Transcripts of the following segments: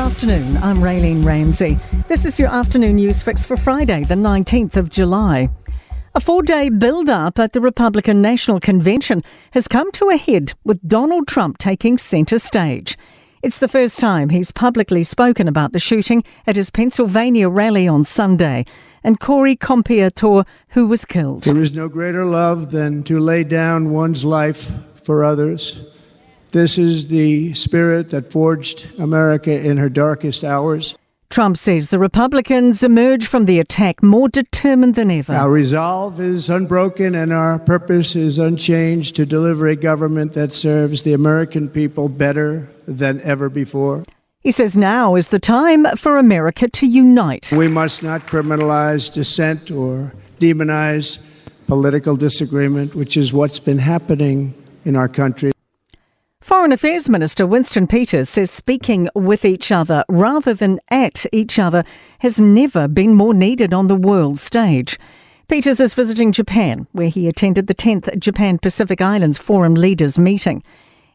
afternoon, I'm Raylene Ramsey. This is your afternoon news fix for Friday, the 19th of July. A 4-day build-up at the Republican National Convention has come to a head with Donald Trump taking centre stage. It's the first time he's publicly spoken about the shooting at his Pennsylvania rally on Sunday, and Corey Compiator, who was killed. There is no greater love than to lay down one's life for others. This is the spirit that forged America in her darkest hours. Trump says the Republicans emerge from the attack more determined than ever. Our resolve is unbroken and our purpose is unchanged to deliver a government that serves the American people better than ever before. He says now is the time for America to unite. We must not criminalize dissent or demonize political disagreement, which is what's been happening in our country. Foreign Affairs Minister Winston Peters says speaking with each other rather than at each other has never been more needed on the world stage. Peters is visiting Japan, where he attended the 10th Japan-Pacific Islands Forum Leaders meeting.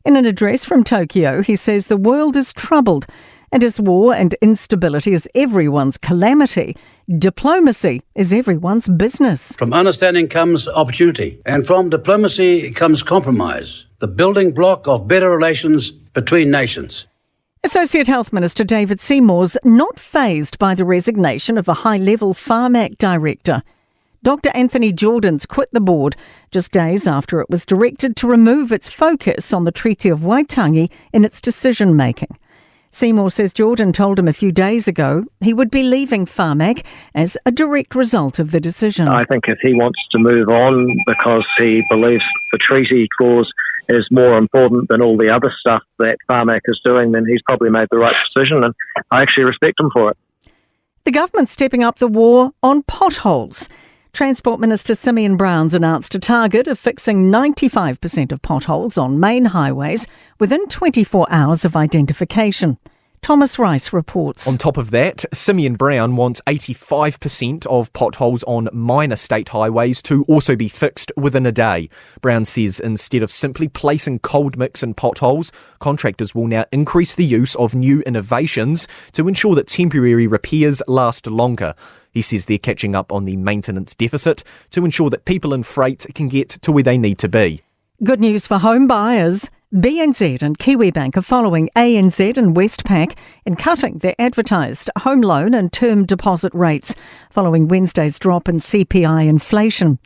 In an address from Tokyo, he says the world is troubled, and as war and instability is everyone's calamity, diplomacy is everyone's business. From understanding comes opportunity, and from diplomacy comes compromise, the building block of better relations between nations. Associate Health Minister David Seymour's not fazed by the resignation of a high-level Pharmac director. Dr. Anthony Jordan's quit the board just days after it was directed to remove its focus on the Treaty of Waitangi in its decision-making. Seymour says Jordan told him a few days ago he would be leaving Pharmac as a direct result of the decision. I think if he wants to move on because he believes the treaty clause is more important than all the other stuff that Pharmac is doing, then he's probably made the right decision, and I actually respect him for it. The government's stepping up the war on potholes. Transport Minister Simeon Brown's announced a target of fixing 95% of potholes on main highways within 24 hours of identification. Thomas Rice reports. On top of that, Simeon Brown wants 85% of potholes on minor state highways to also be fixed within a day. Brown says instead of simply placing cold mix in potholes, contractors will now increase the use of new innovations to ensure that temporary repairs last longer. He says they're catching up on the maintenance deficit to ensure that people in freight can get to where they need to be. Good news for home buyers. BNZ and Kiwibank are following ANZ and Westpac in cutting their advertised home loan and term deposit rates following Wednesday's drop in CPI inflation.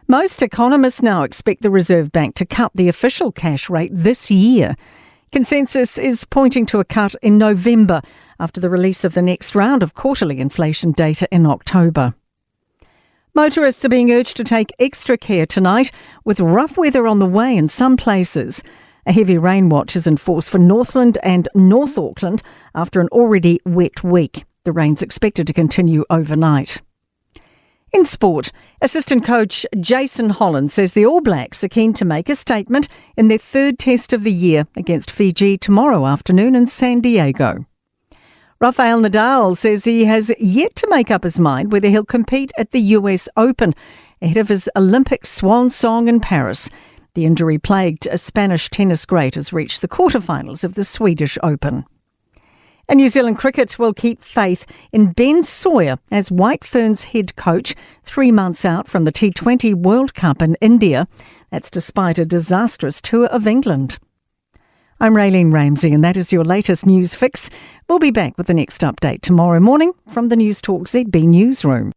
Most economists now expect the Reserve Bank to cut the official cash rate this year. Consensus is pointing to a cut in November after the release of the next round of quarterly inflation data in October. Motorists are being urged to take extra care tonight with rough weather on the way in some places. A heavy rain watch is in force for Northland and North Auckland after an already wet week. The rain's expected to continue overnight. In sport, assistant coach Jason Holland says the All Blacks are keen to make a statement in their third test of the year against Fiji tomorrow afternoon in San Diego. Rafael Nadal says he has yet to make up his mind whether he'll compete at the US Open ahead of his Olympic swan song in Paris. The injury-plagued Spanish tennis great has reached the quarterfinals of the Swedish Open. And New Zealand cricket will keep faith in Ben Sawyer as White Ferns head coach 3 months out from the T20 World Cup in India. That's despite a disastrous tour of England. I'm Raylene Ramsey and that is your latest news fix. We'll be back with the next update tomorrow morning from the Newstalk ZB newsroom.